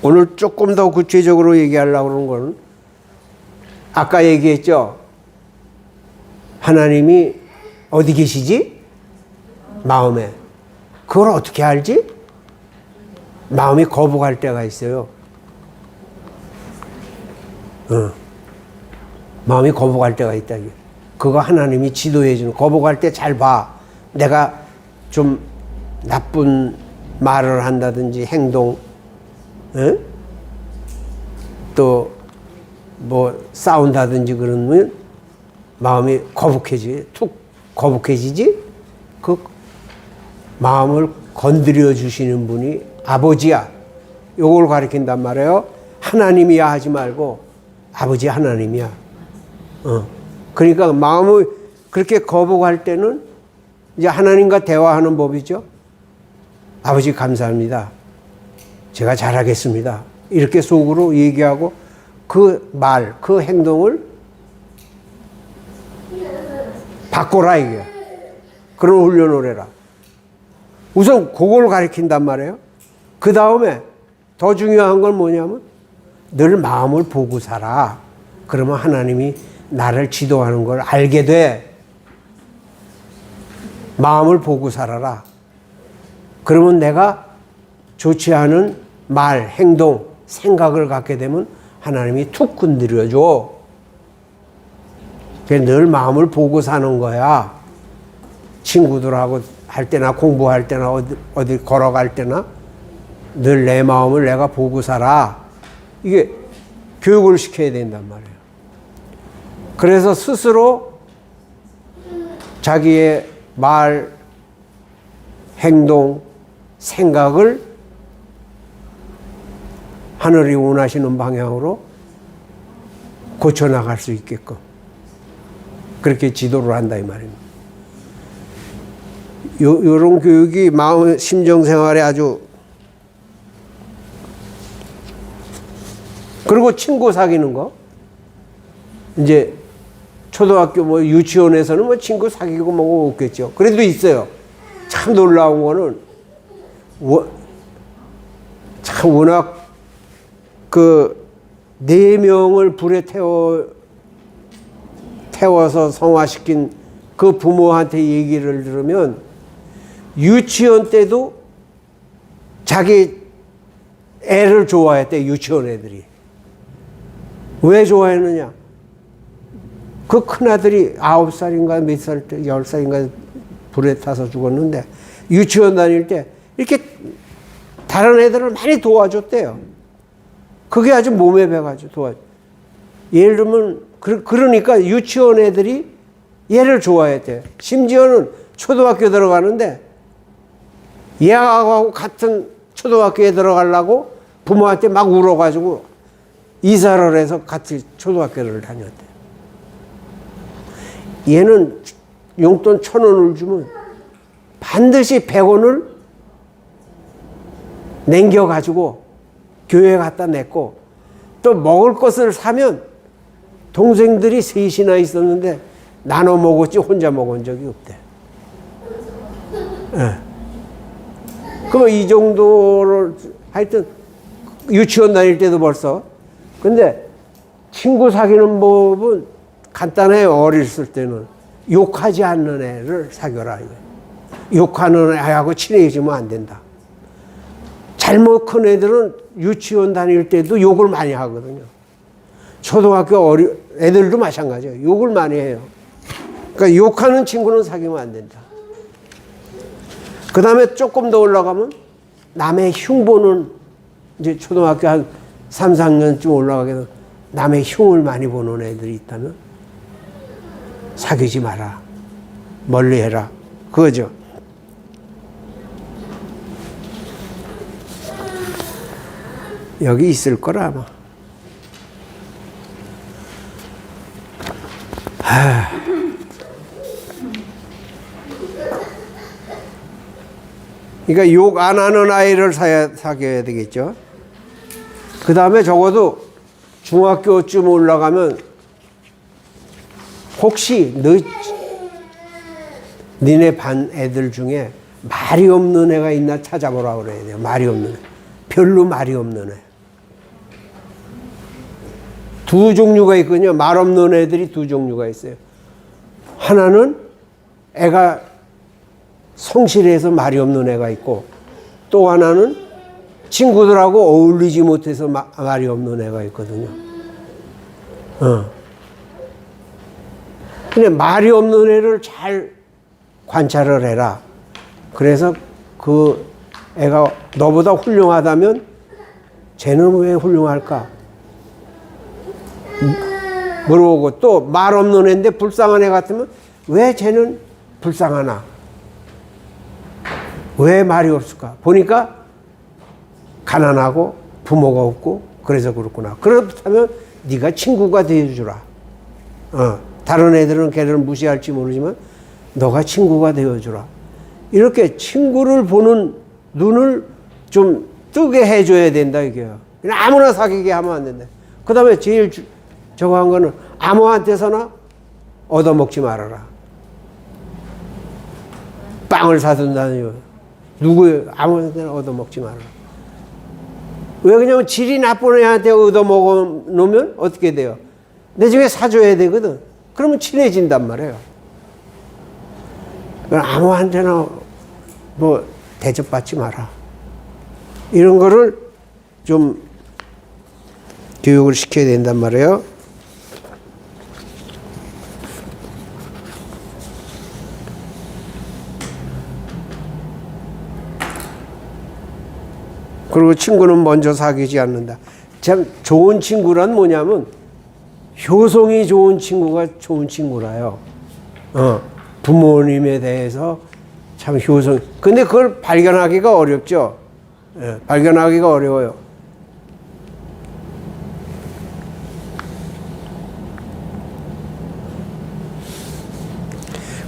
오늘 조금 더 구체적으로 얘기하려고 그러는 건 아까 얘기했죠. 하나님이 어디 계시지? 마음에. 그걸 어떻게 알지? 마음이 거북할 때가 있어요. 마음이 거북할 때가 있다. 그거 하나님이 지도해 주는. 거북할 때 잘 봐. 내가 좀 나쁜 말을 한다든지 행동, 또 뭐 싸운다든지 그러면 마음이 거북해지. 툭 거북해지지? 그 마음을 건드려 주시는 분이 아버지야. 요걸 가리킨단 말이에요. 하나님이야 하지 말고 아버지 하나님이야. 그러니까 마음을 그렇게 거북할 때는 이제 하나님과 대화하는 법이죠. 아버지 감사합니다. 제가 잘하겠습니다. 이렇게 속으로 얘기하고 그 말, 그 행동을 바꿔라 이게. 그런 훈련을 해라. 우선 그걸 가리킨단 말이에요. 그 다음에 더 중요한 건 뭐냐면 늘 마음을 보고 살아. 그러면 하나님이 나를 지도하는 걸 알게 돼. 마음을 보고 살아라. 그러면 내가 좋지 않은 말, 행동, 생각을 갖게 되면 하나님이 툭 건드려줘. 늘 마음을 보고 사는 거야. 친구들하고 할 때나 공부할 때나 어디 걸어갈 때나 늘 내 마음을 내가 보고 살아. 이게 교육을 시켜야 된단 말이에요. 그래서 스스로 자기의 말, 행동, 생각을 하늘이 원하시는 방향으로 고쳐나갈 수 있게끔 그렇게 지도를 한다 이 말입니다. 요런 교육이 마음, 심정생활에 아주. 그리고 친구 사귀는 거. 이제 초등학교 뭐 유치원에서는 뭐 친구 사귀고 뭐고 없겠죠. 그래도 있어요. 참 놀라운 거는 참 워낙 그 4명을 불에 태워서 성화시킨 그 부모한테 얘기를 들으면 유치원 때도 자기 애를 좋아했대. 유치원 애들이. 왜 좋아했느냐? 그 큰아들이 9살인가 몇 살 때 10살인가 불에 타서 죽었는데 유치원 다닐 때 이렇게 다른 애들을 많이 도와줬대요. 그게 아주 몸에 배가지고 도와줘. 예를 들면 그러니까 유치원 애들이 얘를 좋아했대. 심지어는 초등학교 들어가는데 얘하고 같은 초등학교에 들어가려고 부모한테 막 울어가지고 이사를 해서 같이 초등학교를 다녔대. 얘는 용돈 1,000원을 주면 반드시 100원을 남겨가지고 교회에 갖다 냈고 또 먹을 것을 사면 동생들이 셋이나 있었는데 나눠 먹었지 혼자 먹은 적이 없대. 네. 그럼 이 정도를 하여튼 유치원 다닐 때도 벌써. 근데 친구 사귀는 법은 간단해요. 어렸을 때는 욕하지 않는 애를 사귀어라. 욕하는 애하고 친해지면 안 된다. 잘못 큰 애들은 유치원 다닐 때도 욕을 많이 하거든요. 초등학교 애들도 마찬가지예요. 욕을 많이 해요. 그러니까 욕하는 친구는 사귀면 안 된다. 그 다음에 조금 더 올라가면 남의 흉보는 이제 초등학교 한 3, 4학년쯤 올라가게 되면 남의 흉을 많이 보는 애들이 있다면 사귀지 마라. 멀리 해라. 그거죠. 여기 있을 거라 아마. 그러니까 욕 안 하는 아이를 사귀어야 되겠죠. 그 다음에 적어도 중학교쯤 올라가면 혹시 니네 반 애들 중에 말이 없는 애가 있나 찾아보라 그래야 돼요. 말이 없는 애. 별로 말이 없는 애. 두 종류가 있거든요. 말 없는 애들이 두 종류가 있어요. 하나는 애가 성실해서 말이 없는 애가 있고, 또 하나는 친구들하고 어울리지 못해서 말이 없는 애가 있거든요. 근데 말이 없는 애를 잘 관찰을 해라. 그래서 그 애가 너보다 훌륭하다면 쟤는 왜 훌륭할까? 물어보고, 또 말 없는 애인데 불쌍한 애 같으면 왜 쟤는 불쌍하나? 왜 말이 없을까? 보니까 가난하고 부모가 없고 그래서 그렇구나. 그렇다면 네가 친구가 되어주라. 다른 애들은 걔를 무시할지 모르지만 너가 친구가 되어주라. 이렇게 친구를 보는 눈을 좀 뜨게 해줘야 된다 이게요. 그냥 아무나 사귀게 하면 안 된다. 그 다음에 제일 저거 한 거는 아무한테서나 얻어먹지 말아라. 빵을 사준다니요. 아무한테나 얻어먹지 말아라. 왜 그러냐면 질이 나쁜 애한테 얻어먹어 놓으면 어떻게 돼요? 나중에 사줘야 되거든. 그러면 친해진단 말이에요. 아무한테나 뭐 대접받지 마라. 이런 거를 좀 교육을 시켜야 된단 말이에요. 그리고 친구는 먼저 사귀지 않는다. 참 좋은 친구란 뭐냐면 효성이 좋은 친구가 좋은 친구라요. 부모님에 대해서 참 효성. 근데 그걸 발견하기가 어렵죠. 발견하기가 어려워요.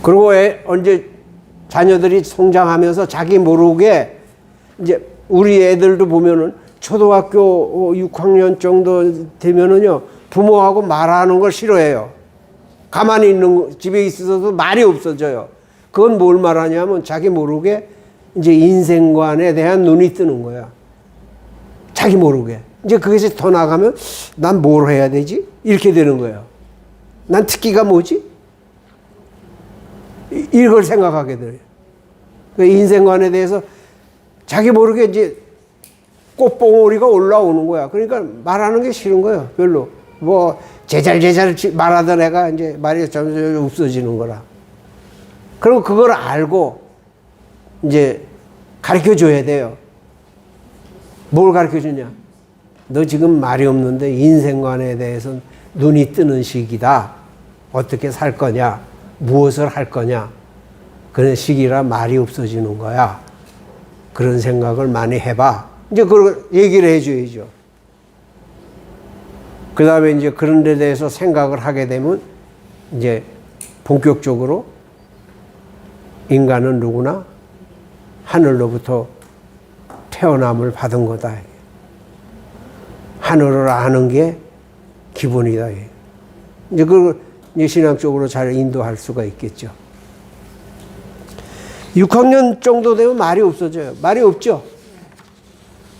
그리고 언제 자녀들이 성장하면서 자기 모르게 이제 우리 애들도 보면은 초등학교 6학년 정도 되면은요, 부모하고 말하는 걸 싫어해요. 가만히 있는, 집에 있어도 말이 없어져요. 그건 뭘 말하냐면 자기 모르게 이제 인생관에 대한 눈이 뜨는 거야. 자기 모르게. 이제 거기서 더 나가면 난 뭘 해야 되지? 이렇게 되는 거예요. 난 특기가 뭐지? 이걸 생각하게 돼요. 그 인생관에 대해서 자기 모르게 이제 꽃봉오리가 올라오는 거야. 그러니까 말하는 게 싫은 거예요. 별로. 뭐 제잘 말하던 애가 이제 말이 점점 없어지는 거라. 그리고 그걸 알고 이제 가르쳐 줘야 돼요. 뭘 가르쳐 주냐? 너 지금 말이 없는데 인생관에 대해서는 눈이 뜨는 시기다. 어떻게 살 거냐? 무엇을 할 거냐? 그런 시기라 말이 없어지는 거야. 그런 생각을 많이 해봐. 이제 그걸 얘기를 해줘야죠. 그 다음에 이제 그런 데 대해서 생각을 하게 되면 이제 본격적으로 인간은 누구나 하늘로부터 태어남을 받은 거다. 하늘을 아는 게 기본이다. 이제 그걸 이제 신앙적으로 잘 인도할 수가 있겠죠. 6학년 정도 되면 말이 없어져요. 말이 없죠.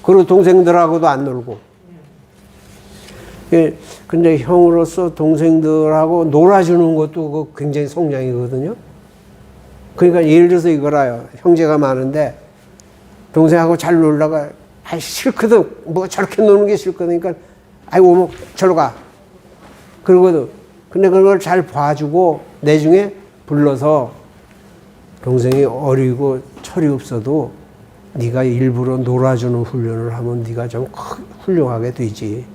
그리고 동생들하고도 안 놀고. 예, 근데 형으로서 동생들하고 놀아주는 것도 굉장히 성장이거든요. 그러니까 예를 들어서 이거라요. 형제가 많은데 동생하고 잘 놀다가 싫거든. 뭐 저렇게 노는 게 싫거든. 그러니까 아이고 뭐 저로 가. 그러거든. 근데 그걸 잘 봐주고 나중에 불러서 동생이 어리고 철이 없어도 네가 일부러 놀아주는 훈련을 하면 네가 좀 훌륭하게 되지.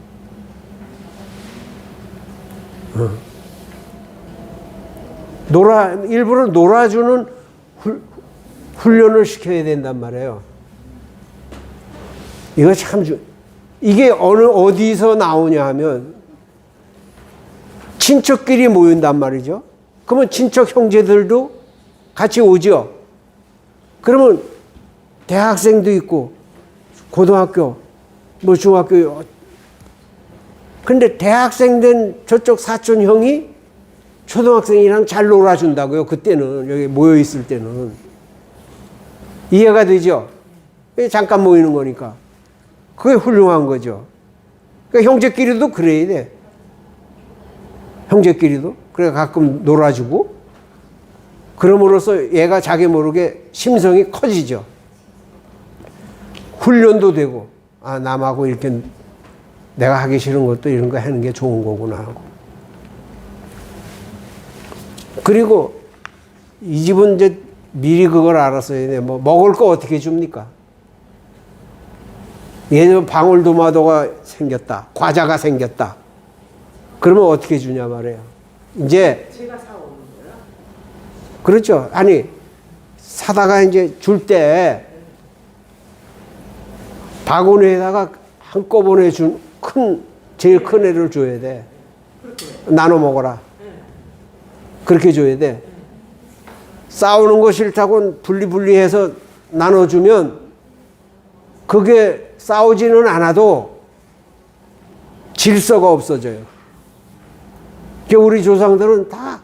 일부러 놀아주는 훈련을 시켜야 된단 말이에요. 이거 참 이게 어디서 나오냐 하면 친척끼리 모인단 말이죠. 그러면 친척 형제들도 같이 오죠. 그러면 대학생도 있고 고등학교 뭐 중학교. 근데 대학생 된 저쪽 사촌 형이 초등학생이랑 잘 놀아준다고요. 그때는 여기 모여 있을 때는 이해가 되죠. 잠깐 모이는 거니까. 그게 훌륭한 거죠. 그러니까 형제끼리도 그래야 돼. 형제끼리도. 그래 가끔 놀아주고. 그럼으로써 얘가 자기 모르게 심성이 커지죠. 훈련도 되고, 아, 남하고 이렇게 내가 하기 싫은 것도 이런 거 하는 게 좋은 거구나 하고. 그리고 이 집은 이제 미리 그걸 알았어야 돼. 뭐 먹을 거 어떻게 줍니까? 예를 방울토마토가 생겼다. 과자가 생겼다. 그러면 어떻게 주냐 말이에요. 이제 제가 사오는 거야? 그렇죠. 아니 사다가 이제 줄 때 바구니에다가 한꺼번에 준 제일 큰 애를 줘야 돼. 나눠 먹어라. 그렇게 줘야 돼. 싸우는 거 싫다고 분리해서 나눠주면 그게 싸우지는 않아도 질서가 없어져요. 우리 조상들은 다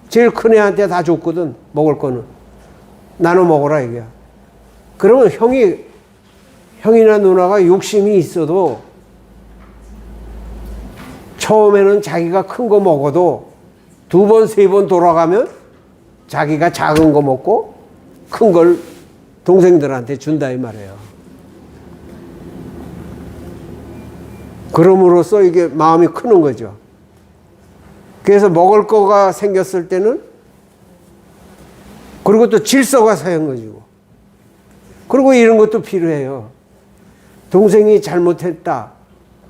제일 큰 애한테 다 줬거든. 먹을 거는. 나눠 먹어라 이게. 그러면 형이나 누나가 욕심이 있어도 처음에는 자기가 큰 거 먹어도 2번, 3번 돌아가면 자기가 작은 거 먹고 큰 걸 동생들한테 준다 이 말이에요. 그럼으로써 이게 마음이 크는 거죠. 그래서 먹을 거가 생겼을 때는 그리고 또 질서가 생겨지고 그리고 이런 것도 필요해요. 동생이 잘못했다.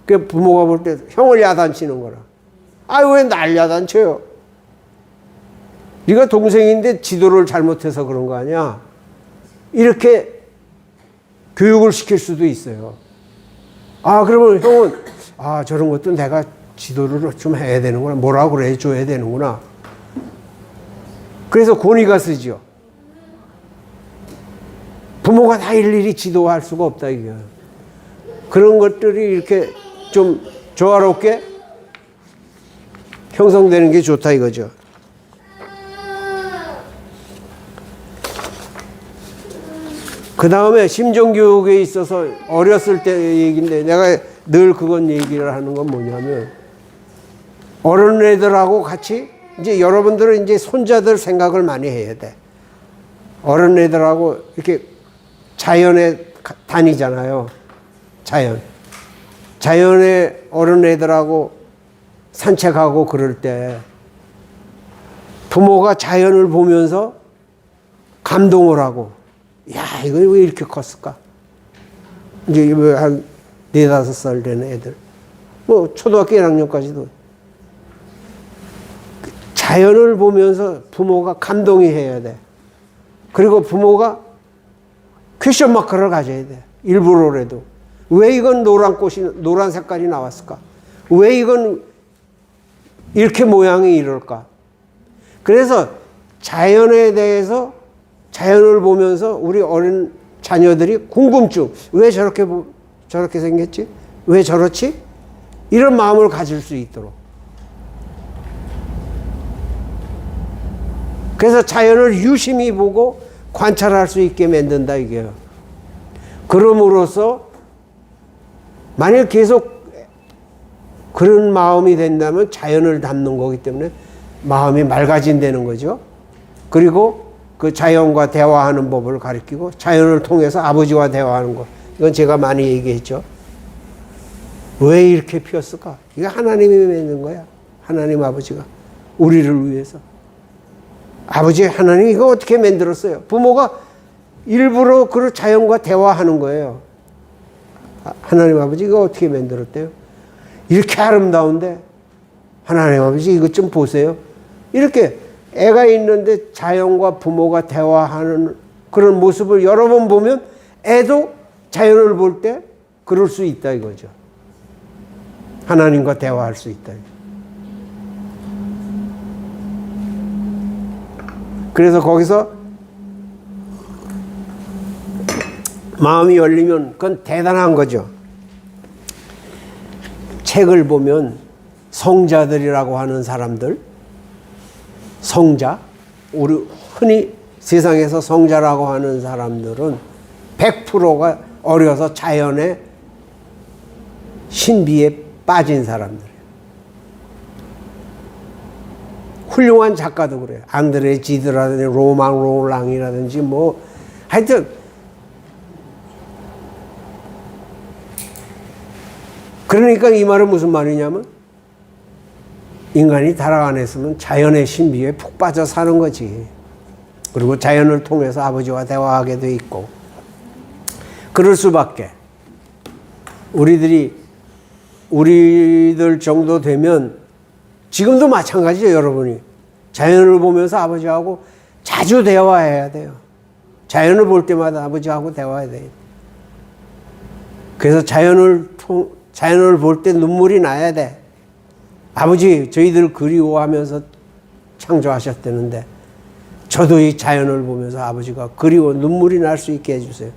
그 부모가 볼 때 형을 야단치는 거라. 아, 왜 날 야단쳐요? 네가 동생인데 지도를 잘못해서 그런 거 아니야? 이렇게 교육을 시킬 수도 있어요. 아, 그러면 형은 아, 저런 것도 내가 지도를 좀 해야 되는구나. 뭐라고 그래 줘야 되는구나. 그래서 권위가 쓰죠. 부모가 다 일일이 지도할 수가 없다 이게. 그런 것들이 이렇게 좀 조화롭게 형성되는 게 좋다 이거죠. 그 다음에 심정교육에 있어서 어렸을 때 얘기인데 내가 늘 그건 얘기를 하는 건 뭐냐면 어른애들하고 같이 이제 여러분들은 이제 손자들 생각을 많이 해야 돼. 어른애들하고 이렇게 자연에 다니잖아요. 자연에 어른애들하고 산책하고 그럴 때 부모가 자연을 보면서 감동을 하고 야, 이거 왜 이렇게 컸을까? 이제 한 4-5살 되는 애들. 뭐, 초등학교 1학년까지도. 자연을 보면서 부모가 감동이 해야 돼. 그리고 부모가 퀘션 마크를 가져야 돼. 일부러라도. 왜 이건 노란 색깔이 나왔을까? 왜 이건 이렇게 모양이 이럴까? 그래서 자연에 대해서 자연을 보면서 우리 어린 자녀들이 궁금증, 왜 저렇게 생겼지? 왜 저렇지? 이런 마음을 가질 수 있도록. 그래서 자연을 유심히 보고 관찰할 수 있게 만든다 이게요. 그럼으로써 만약 계속 그런 마음이 된다면 자연을 닮는 거기 때문에 마음이 맑아진다는 거죠. 그리고 그 자연과 대화하는 법을 가르치고 자연을 통해서 아버지와 대화하는 것. 이건 제가 많이 얘기했죠. 왜 이렇게 피었을까? 이거 하나님이 만든 거야. 하나님 아버지가. 우리를 위해서. 아버지 하나님 이거 어떻게 만들었어요? 부모가 일부러 그 자연과 대화하는 거예요. 하나님 아버지 이거 어떻게 만들었대요? 이렇게 아름다운데 하나님 아버지 이것 좀 보세요. 이렇게 애가 있는데 자연과 부모가 대화하는 그런 모습을 여러 번 보면 애도 자연을 볼 때 그럴 수 있다 이거죠. 하나님과 대화할 수 있다. 그래서 거기서 마음이 열리면 그건 대단한 거죠. 책을 보면 성자들이라고 하는 사람들, 성자, 우리 흔히 세상에서 성자라고 하는 사람들은 100%가 어려서 자연의 신비에 빠진 사람들이에요. 훌륭한 작가도 그래요. 앙드레 지드라든지 로망 롤랑이라든지 뭐 하여튼 그러니까 이 말은 무슨 말이냐면 인간이 타락 안 했으면 자연의 신비에 푹 빠져 사는 거지. 그리고 자연을 통해서 아버지와 대화하게 돼 있고 그럴 수밖에. 우리들 정도 되면 지금도 마찬가지죠. 여러분이 자연을 보면서 아버지하고 자주 대화해야 돼요. 자연을 볼 때마다 아버지하고 대화해야 돼요. 그래서 자연을 볼 때 눈물이 나야 돼. 아버지 저희들 그리워하면서 창조하셨다는데 저도 이 자연을 보면서 아버지가 그리워 눈물이 날 수 있게 해주세요.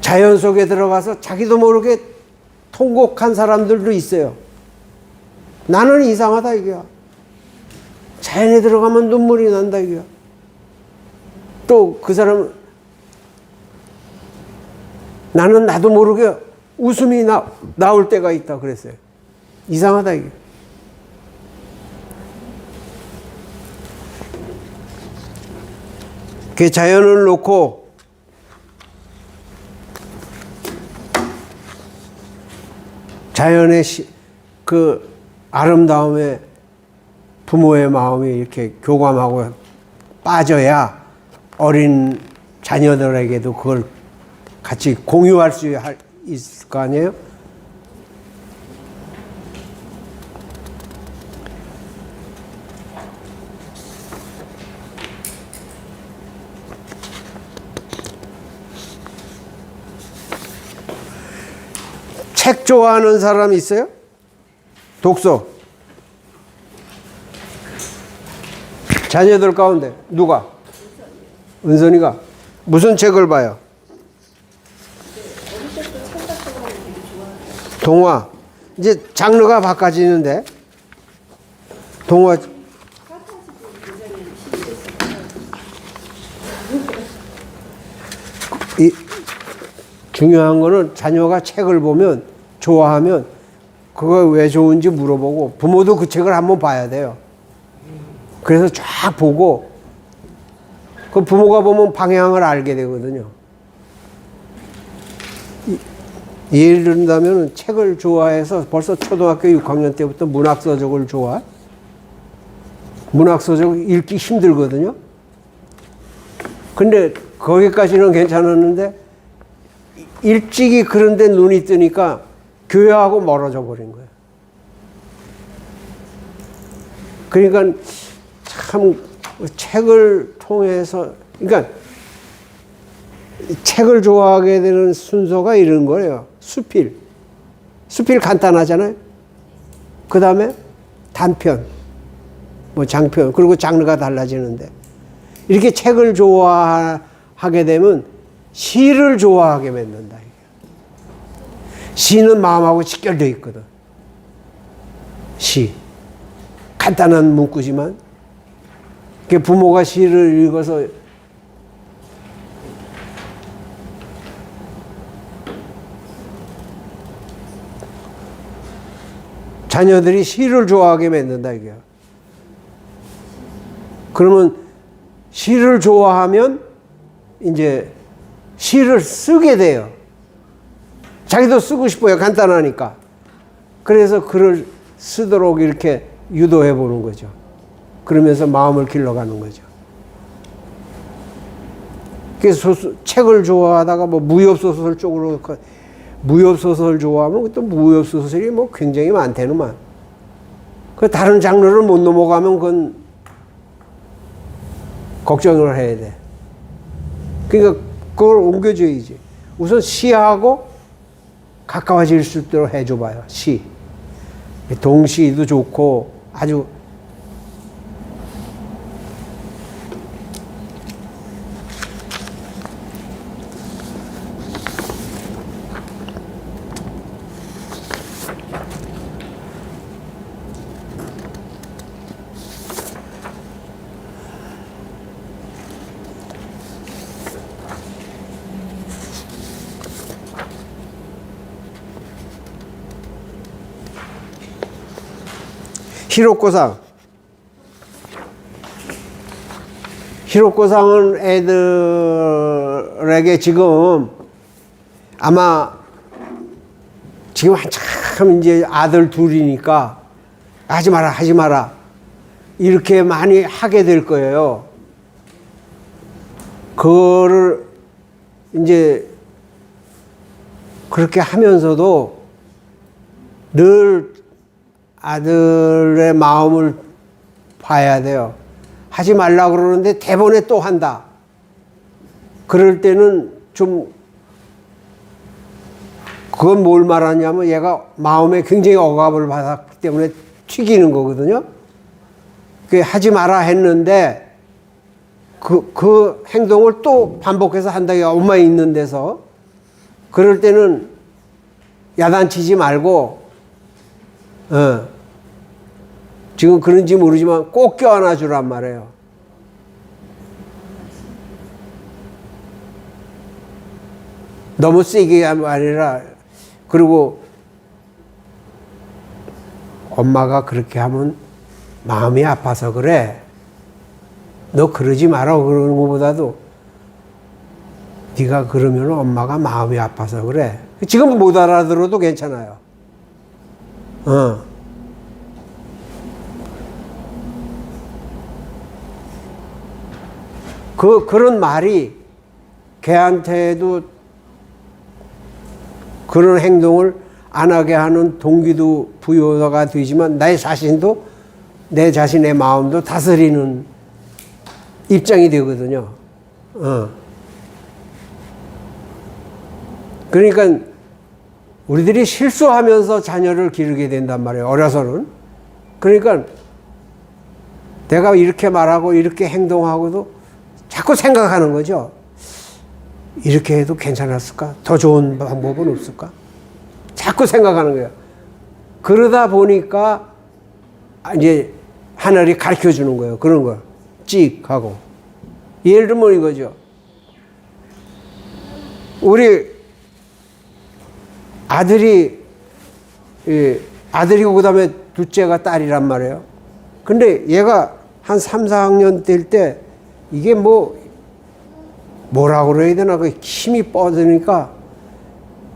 자연 속에 들어가서 자기도 모르게 통곡한 사람들도 있어요. 나는 이상하다 이거야. 자연에 들어가면 눈물이 난다 이거야. 또 그 사람은 나는 나도 모르게 웃음이 나올 때가 있다 그랬어요. 이상하다 이게. 그 자연을 놓고 자연의 그 아름다움에 부모의 마음이 이렇게 교감하고 빠져야 어린 자녀들에게도 그걸 같이 공유할 수 있을 거 아니에요? 책 좋아하는 사람 있어요? 독서. 자녀들 가운데 누가? 은선이가. 무슨 책을 봐요? 동화. 이제 장르가 바꿔지는데 동화. 중요한 거는 자녀가 책을 보면 좋아하면 그거 왜 좋은지 물어보고 부모도 그 책을 한번 봐야 돼요. 그래서 쫙 보고 그 부모가 보면 방향을 알게 되거든요. 예를 든다면 책을 좋아해서 벌써 초등학교 6학년 때부터 문학서적을 좋아해. 문학서적 읽기 힘들거든요. 근데 거기까지는 괜찮았는데 일찍이 그런데 눈이 뜨니까 교회하고 멀어져 버린 거예요. 그러니까 참 책을 통해서 그러니까 책을 좋아하게 되는 순서가 이런 거예요. 수필 간단하잖아요. 그 다음에 단편, 뭐 장편, 그리고 장르가 달라지는데 이렇게 책을 좋아하게 되면 시를 좋아하게 만든다. 시는 마음하고 직결되어 있거든. 시. 간단한 문구지만 부모가 시를 읽어서 자녀들이 시를 좋아하게 만든다 이게요. 그러면 시를 좋아하면 이제 시를 쓰게 돼요. 자기도 쓰고 싶어요. 간단하니까. 그래서 글을 쓰도록 이렇게 유도해 보는 거죠. 그러면서 마음을 길러가는 거죠. 그래서 책을 좋아하다가 뭐 무협소설 쪽으로 무협소설 좋아하면 또 무협소설이 뭐 굉장히 많대는만. 그 다른 장르를 못 넘어가면 그건 걱정을 해야 돼. 그러니까 그걸 옮겨줘야지. 우선 시하고 가까워질 수 있도록 해줘봐요. 시. 동시도 좋고 아주 히로코상은 애들에게 지금 아마 지금 한참 이제 아들 둘이니까 하지 마라 이렇게 많이 하게 될 거예요. 그거를 이제 그렇게 하면서도 늘 아들의 마음을 봐야 돼요. 하지 말라고 그러는데 대번에 또 한다. 그럴 때는 좀 그건 뭘 말하냐면 얘가 마음에 굉장히 억압을 받았기 때문에 튀기는 거거든요. 그 하지 마라 했는데 그 행동을 또 반복해서 한다고 엄마 있는 데서 그럴 때는 야단치지 말고 지금 그런지 모르지만 꼭 껴안아 주란 말이에요. 너무 세게 아니라 그리고 엄마가 그렇게 하면 마음이 아파서 그래. 너 그러지 마라 그러는 것보다도 네가 그러면 엄마가 마음이 아파서 그래. 지금 못 알아들어도 괜찮아요. 그런 말이 걔한테도 그런 행동을 안 하게 하는 동기도 부여가 되지만 내 자신도 내 자신의 마음도 다스리는 입장이 되거든요. 그러니까 우리들이 실수하면서 자녀를 기르게 된단 말이에요. 어려서는. 그러니까 내가 이렇게 말하고 이렇게 행동하고도 자꾸 생각하는 거죠. 이렇게 해도 괜찮았을까? 더 좋은 방법은 없을까? 자꾸 생각하는 거예요. 그러다 보니까 이제 하늘이 가르쳐 주는 거예요. 그런 걸. 찍 하고. 예를 들면 이거죠. 우리 아들이고 그 다음에 둘째가 딸이란 말이에요. 근데 얘가 한 3, 4학년 될 때 이게 뭐라고 그래야 되나 그 힘이 뻗으니까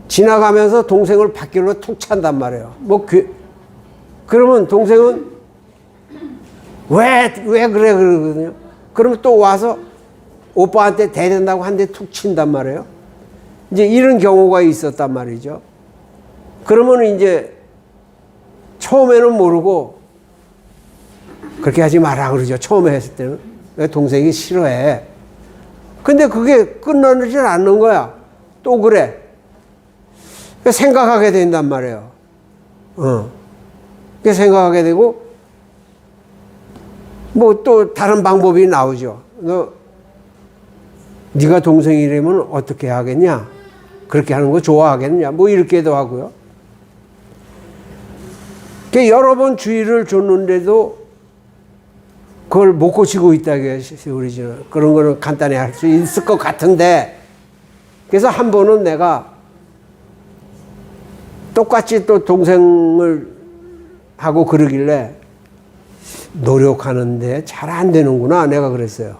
지나가면서 동생을 밧줄로 툭 찬단 말이에요. 그러면 동생은 왜 그래 그러거든요. 그러면 또 와서 오빠한테 대든다고 한 대 툭 친단 말이에요. 이제 이런 경우가 있었단 말이죠. 그러면 이제 처음에는 모르고 그렇게 하지 마라 그러죠. 처음에 했을 때는. 동생이 싫어해. 근데 그게 끝나질 않는 거야. 또 그래. 생각하게 된단 말이에요. 생각하게 되고 또 다른 방법이 나오죠. 네가 동생이라면 어떻게 하겠냐? 그렇게 하는 거 좋아하겠냐? 이렇게도 하고요. 여러 번 주의를 줬는데도 그걸 못 고치고 있다고 우리죠. 그런 거는 간단히 할 수 있을 것 같은데, 그래서 한 번은 내가 똑같이 또 동생을 하고 그러길래 노력하는데 잘 안 되는구나. 내가 그랬어요.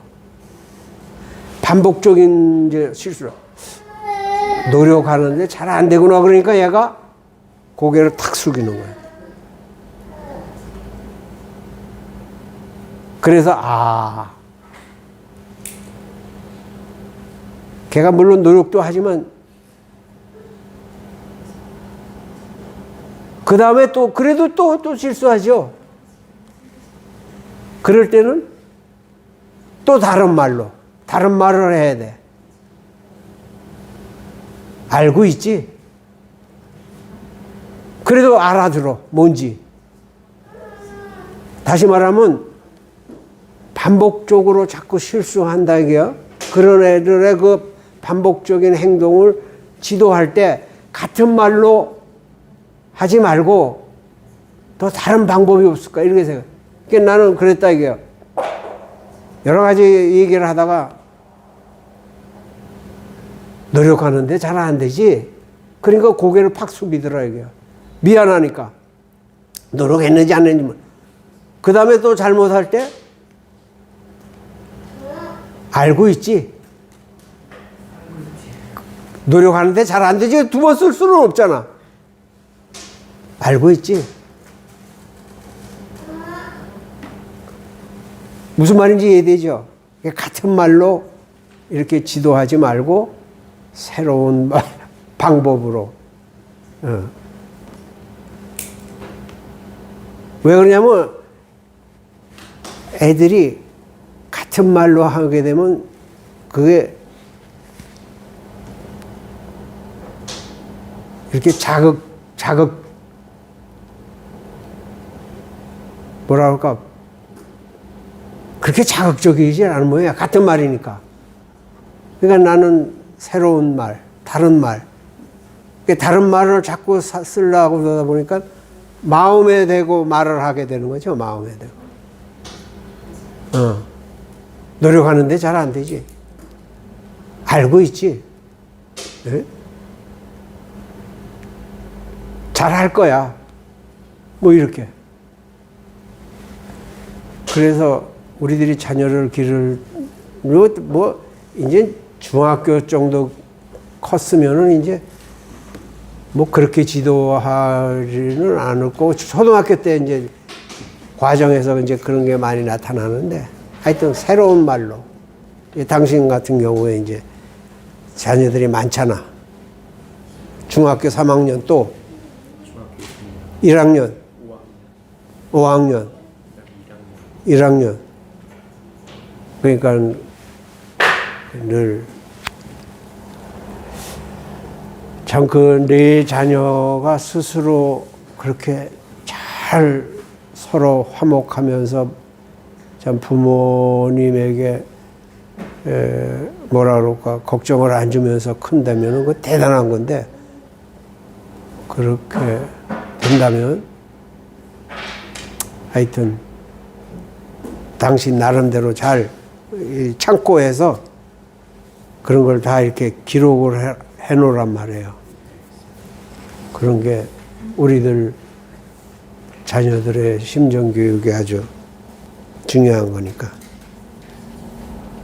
반복적인 이제 실수로 노력하는데 잘 안 되구나. 그러니까 얘가 고개를 탁 숙이는 거예요. 그래서 걔가 물론 노력도 하지만 그 다음에 또 그래도 또 실수하죠. 그럴 때는 또 다른 말을 해야 돼. 알고 있지. 그래도 알아들어. 뭔지. 다시 말하면 반복적으로 자꾸 실수한다 이게요. 그런 애들의 그 반복적인 행동을 지도할 때 같은 말로 하지 말고 더 다른 방법이 없을까 이렇게 생각. 그러니까 나는 그랬다 이게요. 여러 가지 얘기를 하다가 노력하는데 잘 안 되지. 그러니까 고개를 팍 숙이더라 이게요. 미안하니까 노력했는지 안 했는지 그 다음에 또 잘못할 때 알고 있지. 노력하는데 잘 안 되지. 두 번 쓸 수는 없잖아. 알고 있지. 무슨 말인지 이해되죠? 같은 말로 이렇게 지도하지 말고 새로운 방법으로. 왜 그러냐면 애들이 같은 말로 하게 되면 그게 이렇게 자극, 뭐라 할까, 그렇게 자극적이지 않은 모양이야. 같은 말이니까. 그러니까 나는 새로운 말, 다른 말, 다른 말을 자꾸 쓰려고 그러다 보니까 마음에 대고 말을 하게 되는 거죠. 마음에 대고. 노력하는데 잘 안 되지. 알고 있지. 네? 잘할 거야. 뭐 이렇게. 그래서 우리들이 자녀를 이제 중학교 정도 컸으면은 이제 뭐 그렇게 지도하지는 않을 거고, 초등학교 때 이제 과정에서 이제 그런 게 많이 나타나는데, 하여튼 새로운 말로. 당신 같은 경우에 이제 자녀들이 많잖아. 중학교 3학년 또 1학년, 5학년, 1학년. 그러니까 늘 참 그 내 자녀가 스스로 그렇게 잘 서로 화목하면서 참 부모님에게 뭐라 그럴까, 걱정을 안 주면서 큰다면 그 대단한 건데, 그렇게 된다면 하여튼 당신 나름대로 잘 참고해서 그런 걸 다 이렇게 기록을 해놓으란 말이에요. 그런 게 우리들 자녀들의 심정교육에 아주 중요한 거니까.